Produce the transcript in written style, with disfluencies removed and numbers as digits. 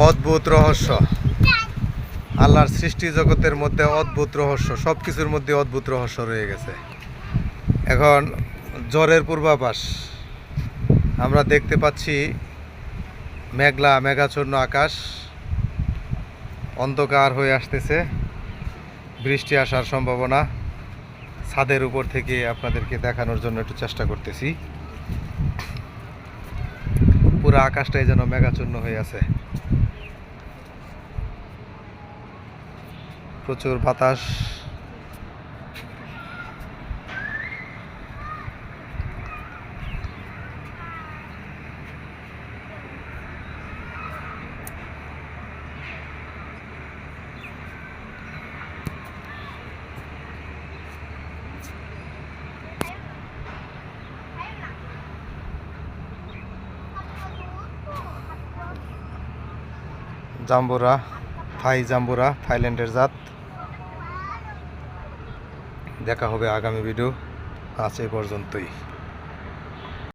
অদ্ভুত রহস্য, আল্লাহর সৃষ্টি জগতের মধ্যে অদ্ভুত রহস্য, সব কিছুর মধ্যে অদ্ভুত রহস্য রয়ে গেছে। এখন ঝড়ের পূর্বাভাস আমরা দেখতে পাচ্ছি, মেঘলা মেঘাচ্ছন্ন আকাশ, অন্ধকার হয়ে আসতেছে, বৃষ্টি আসার সম্ভাবনা। ছাদের উপর থেকে আপনাদেরকে দেখানোর জন্য একটু চেষ্টা করতেছি। পুরো আকাশটাই যেন মেঘাচ্ছন্ন হয়ে আছে, প্রচুর বাতাস। জাম্বুরা, থাই জাম্বুরা, থাইল্যান্ডের জাত। দেখা হবে আগামী ভিডিও। আজ এই পর্যন্তই।